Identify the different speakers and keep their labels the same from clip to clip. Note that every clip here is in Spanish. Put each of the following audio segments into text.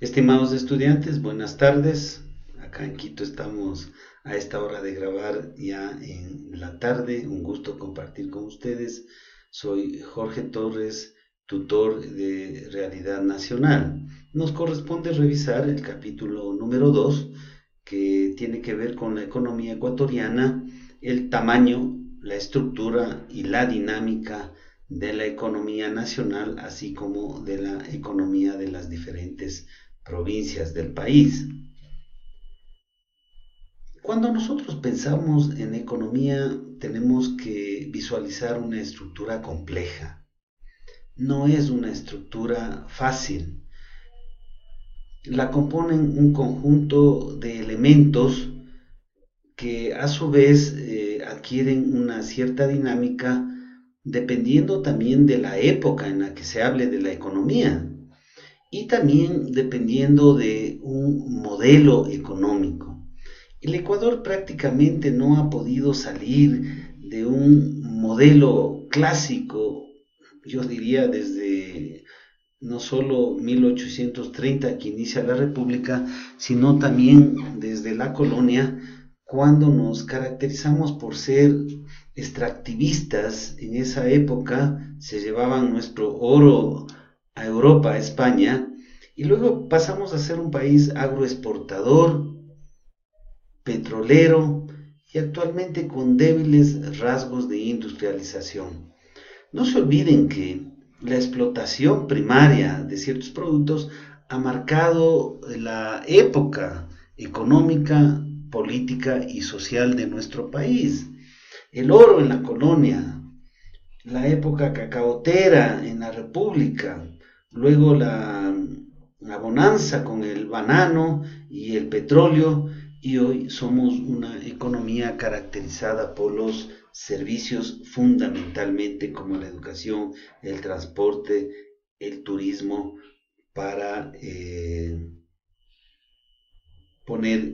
Speaker 1: Estimados estudiantes, buenas tardes. Acá en Quito estamos a esta hora de grabar ya en la tarde. Un gusto compartir con ustedes. Soy Jorge Torres, tutor de Realidad Nacional. Nos corresponde revisar el capítulo número 2, que tiene que ver con la economía ecuatoriana, el tamaño, la estructura y la dinámica de la economía nacional, así como de la economía de las diferentes provincias del país. Cuando nosotros pensamos en economía, tenemos que visualizar una estructura compleja. No es una estructura fácil. La componen un conjunto de elementos que a su vez adquieren una cierta dinámica dependiendo también de la época en la que se hable de la economía y también dependiendo de un modelo económico. El Ecuador prácticamente no ha podido salir de un modelo clásico, yo diría desde no solo 1830 que inicia la República, sino también desde la colonia, cuando nos caracterizamos por ser extractivistas. En esa época se llevaban nuestro oro a Europa, a España, y luego pasamos a ser un país agroexportador, petrolero y actualmente con débiles rasgos de industrialización. No se olviden que la explotación primaria de ciertos productos ha marcado la época económica, política y social de nuestro país. El oro en la colonia, la época cacaotera en la República, luego la bonanza con el banano y el petróleo, y hoy somos una economía caracterizada por los servicios fundamentalmente como la educación, el transporte, el turismo, para poner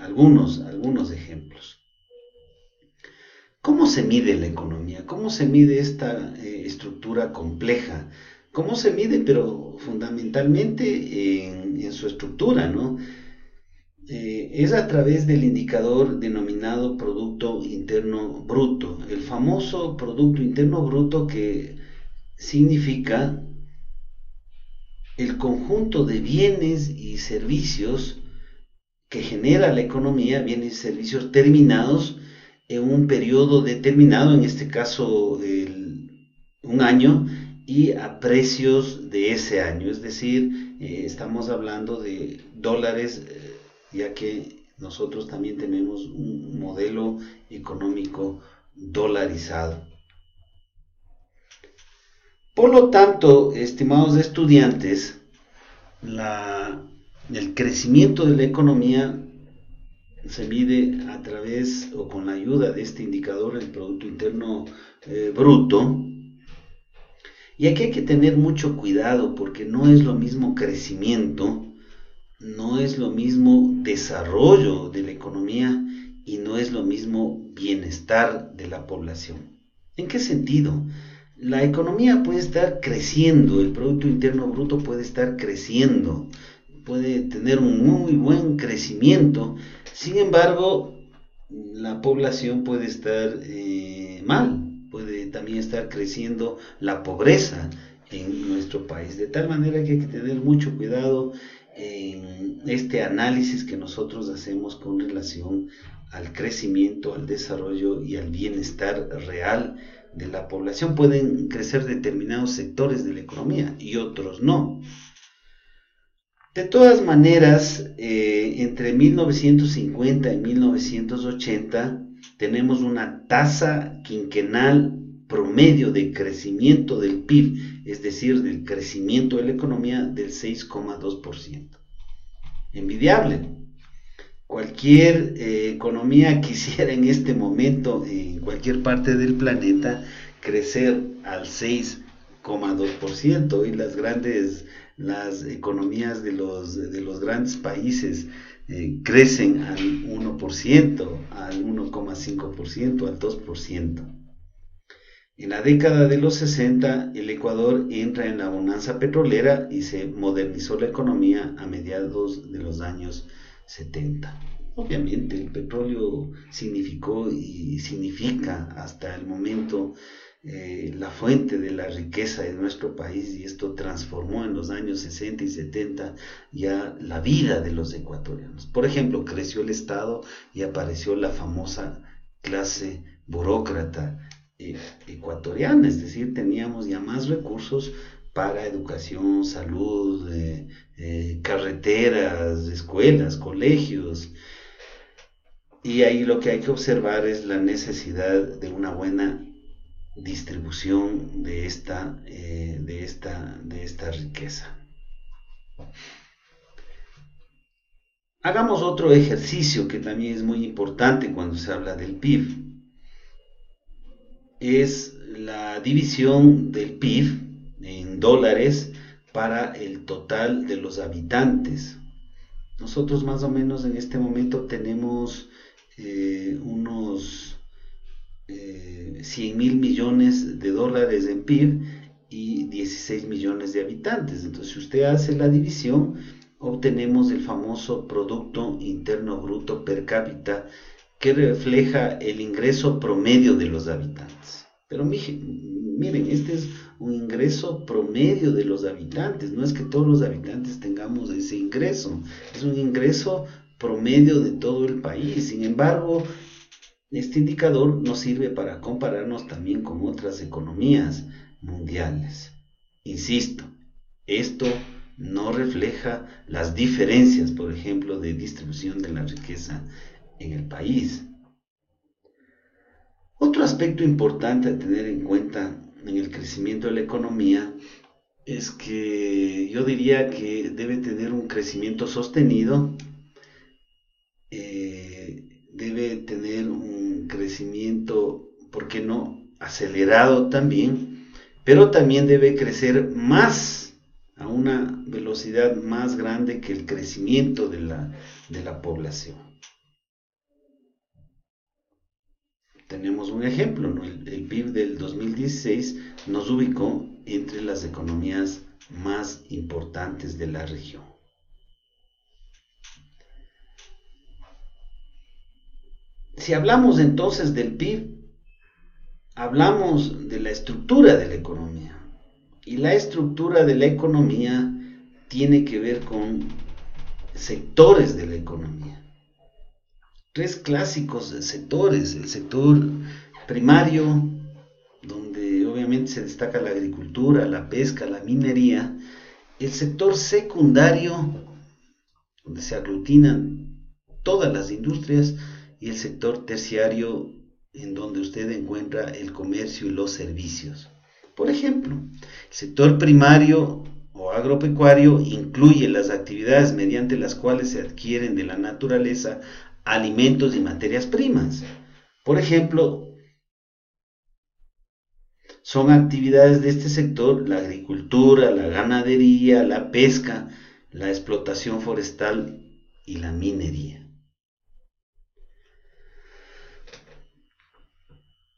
Speaker 1: algunos ejemplos. ¿Cómo se mide la economía? ¿Cómo se mide esta estructura compleja? ¿Cómo se mide? Pero fundamentalmente en su estructura, ¿no? Es a través del indicador denominado Producto Interno Bruto, el famoso Producto Interno Bruto, que significa el conjunto de bienes y servicios que genera la economía, bienes y servicios terminados en un periodo determinado, en este caso un año, y a precios de ese año. Es decir, estamos hablando de dólares, ya que nosotros también tenemos un modelo económico dolarizado. Por lo tanto, estimados estudiantes, el crecimiento de la economía se mide a través o con la ayuda de este indicador, el Producto Interno Bruto. Y aquí hay que tener mucho cuidado porque no es lo mismo crecimiento, no es lo mismo desarrollo de la economía y no es lo mismo bienestar de la población. ¿En qué sentido? La economía puede estar creciendo, el Producto Interno Bruto puede estar creciendo, puede tener un muy buen crecimiento, sin embargo, la población puede estar mal, puede también estar creciendo la pobreza en nuestro país, de tal manera que hay que tener mucho cuidado en este análisis que nosotros hacemos con relación al crecimiento, al desarrollo y al bienestar real de la población. Pueden crecer determinados sectores de la economía y otros no. De todas maneras, entre 1950 y 1980 tenemos una tasa quinquenal promedio de crecimiento del PIB, es decir, del crecimiento de la economía del 6,2%. Envidiable. Cualquier economía quisiera en este momento, en cualquier parte del planeta, crecer al 6,2%. Y las economías de los grandes países crecen al 1%, al 1,5%, al 2%. En la década de los 60, el Ecuador entra en la bonanza petrolera y se modernizó la economía a mediados de los años 70. Obviamente, el petróleo significó y significa hasta el momento la fuente de la riqueza de nuestro país, y esto transformó en los años 60 y 70 ya la vida de los ecuatorianos. Por ejemplo, creció el Estado y apareció la famosa clase burócrata ecuatoriana, es decir, teníamos ya más recursos para educación, salud, carreteras, escuelas, colegios. Y ahí lo que hay que observar es la necesidad de una buena distribución de esta riqueza. Hagamos otro ejercicio que también es muy importante cuando se habla del PIB. Es la división del PIB en dólares para el total de los habitantes. Nosotros más o menos en este momento tenemos unos 100.000 millones de dólares en PIB y 16 millones de habitantes. Entonces, si usted hace la división, obtenemos el famoso Producto Interno Bruto per cápita, que refleja el ingreso promedio de los habitantes. Pero miren, este es un ingreso promedio de los habitantes, no es que todos los habitantes tengamos ese ingreso, es un ingreso promedio de todo el país. Sin embargo, este indicador nos sirve para compararnos también con otras economías mundiales. Insisto, esto no refleja las diferencias, por ejemplo, de distribución de la riqueza en el país. Otro aspecto importante a tener en cuenta en el crecimiento de la economía es que yo diría que debe tener un crecimiento sostenido, debe tener un crecimiento, ¿por qué no?, acelerado también, pero también debe crecer más, a una velocidad más grande que el crecimiento de la población. Tenemos un ejemplo, ¿no? El PIB del 2016 nos ubicó entre las economías más importantes de la región. Si hablamos entonces del PIB, hablamos de la estructura de la economía. Y la estructura de la economía tiene que ver con sectores de la economía. Tres clásicos sectores: el sector primario, donde obviamente se destaca la agricultura, la pesca, la minería; el sector secundario, donde se aglutinan todas las industrias; y el sector terciario, en donde usted encuentra el comercio y los servicios. Por ejemplo, el sector primario o agropecuario incluye las actividades mediante las cuales se adquieren de la naturaleza alimentos y materias primas. Por ejemplo, son actividades de este sector la agricultura, la ganadería, la pesca, la explotación forestal y la minería.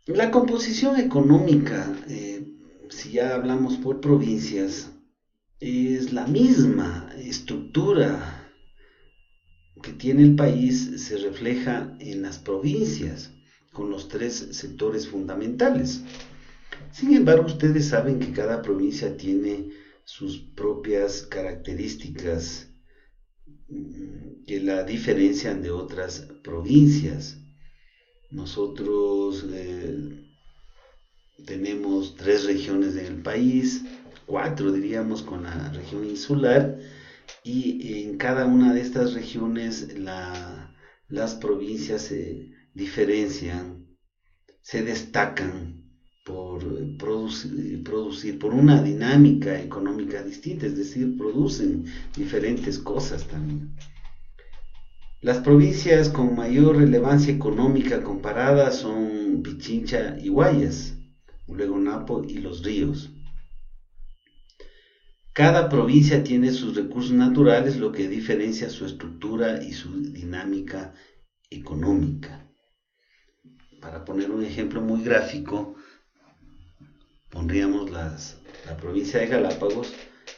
Speaker 1: La composición económica, si ya hablamos por provincias, es la misma estructura que tiene el país, se refleja en las provincias, con los tres sectores fundamentales. Sin embargo, ustedes saben que cada provincia tiene sus propias características que la diferencian de otras provincias. Nosotros tenemos 3 regiones en el país, 4 diríamos con la región insular, y en cada una de estas regiones las provincias se diferencian, se destacan por producir, por una dinámica económica distinta, es decir, producen diferentes cosas también. Las provincias con mayor relevancia económica comparada son Pichincha y Guayas, luego Napo y Los Ríos. Cada provincia tiene sus recursos naturales, lo que diferencia su estructura y su dinámica económica. Para poner un ejemplo muy gráfico, pondríamos la provincia de Galápagos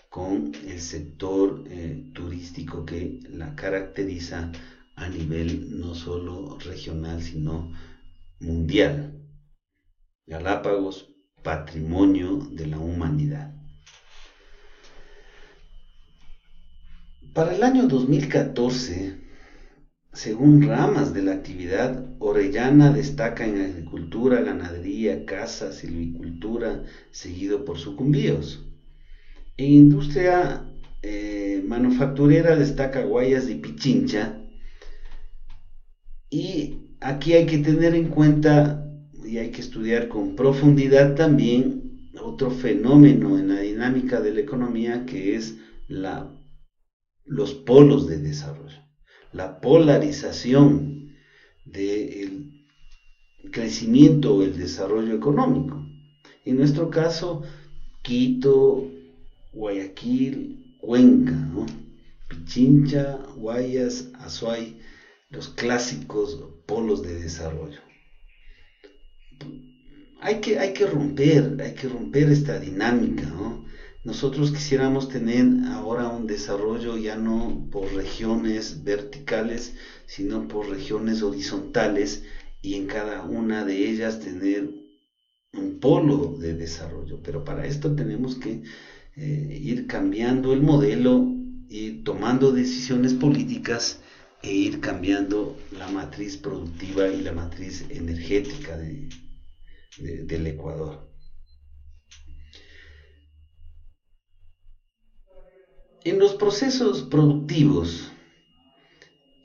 Speaker 1: con el sector turístico que la caracteriza a nivel no solo regional, sino mundial. Galápagos, patrimonio de la humanidad. Para el año 2014, según ramas de la actividad, Orellana destaca en agricultura, ganadería, caza, silvicultura, seguido por Sucumbíos. En industria manufacturera destaca Guayas y Pichincha. Y aquí hay que tener en cuenta y hay que estudiar con profundidad también otro fenómeno en la dinámica de la economía, que es los polos de desarrollo, la polarización del crecimiento o el desarrollo económico. En nuestro caso, Quito, Guayaquil, Cuenca, ¿no? Pichincha, Guayas, Azuay, los clásicos polos de desarrollo. Hay que romper esta dinámica, ¿no? Nosotros quisiéramos tener ahora un desarrollo ya no por regiones verticales, sino por regiones horizontales, y en cada una de ellas tener un polo de desarrollo. Pero para esto tenemos que ir cambiando el modelo y tomando decisiones políticas e ir cambiando la matriz productiva y la matriz energética del Ecuador. En los procesos productivos,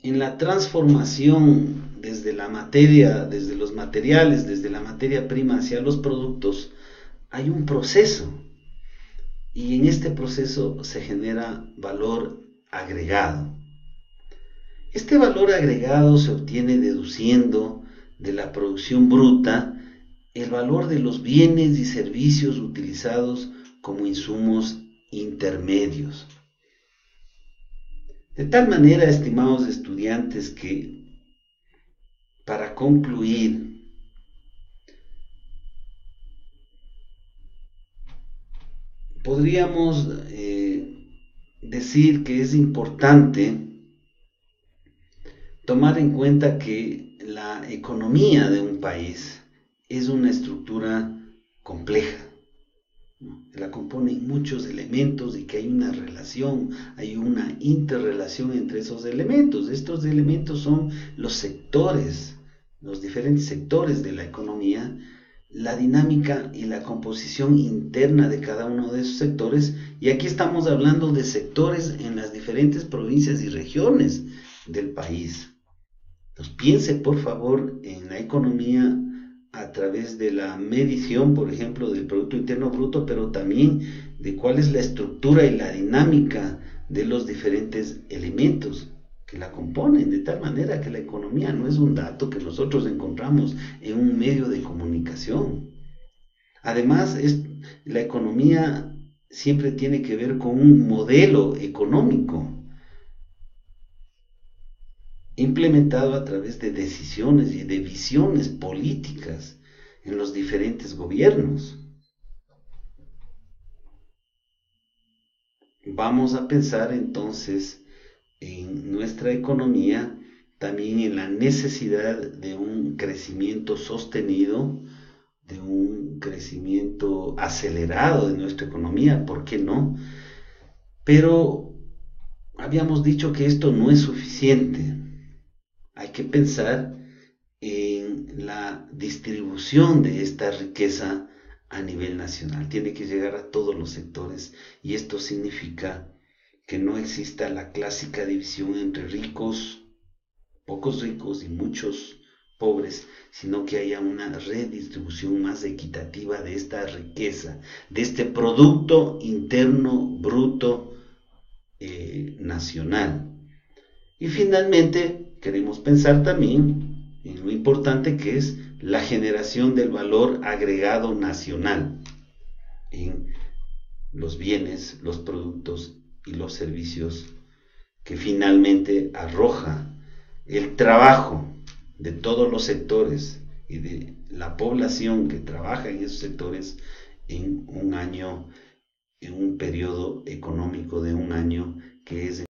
Speaker 1: en la transformación desde la materia, desde los materiales, desde la materia prima hacia los productos, hay un proceso, y en este proceso se genera valor agregado. Este valor agregado se obtiene deduciendo de la producción bruta el valor de los bienes y servicios utilizados como insumos intermedios. De tal manera, estimados estudiantes, que para concluir, podríamos decir que es importante tomar en cuenta que la economía de un país es una estructura compleja. La componen muchos elementos y que hay una relación, hay una interrelación entre esos elementos. Estos elementos son los sectores, los diferentes sectores de la economía, la dinámica y la composición interna de cada uno de esos sectores. Y aquí estamos hablando de sectores en las diferentes provincias y regiones del país. Entonces, piense por favor en la economía a través de la medición, por ejemplo, del Producto Interno Bruto, pero también de cuál es la estructura y la dinámica de los diferentes elementos que la componen, de tal manera que la economía no es un dato que nosotros encontramos en un medio de comunicación. Además, la economía siempre tiene que ver con un modelo económico implementado a través de decisiones y de visiones políticas en los diferentes gobiernos. Vamos a pensar entonces en nuestra economía, también en la necesidad de un crecimiento sostenido, de un crecimiento acelerado de nuestra economía, ¿por qué no? Pero habíamos dicho que esto no es suficiente. Hay que pensar en la distribución de esta riqueza a nivel nacional. Tiene que llegar a todos los sectores, y esto significa que no exista la clásica división entre ricos, pocos ricos y muchos pobres, sino que haya una redistribución más equitativa de esta riqueza, de este Producto Interno Bruto nacional. Y finalmente queremos pensar también en lo importante que es la generación del valor agregado nacional en los bienes, los productos y los servicios que finalmente arroja el trabajo de todos los sectores y de la población que trabaja en esos sectores en un año, en un periodo económico de un año que es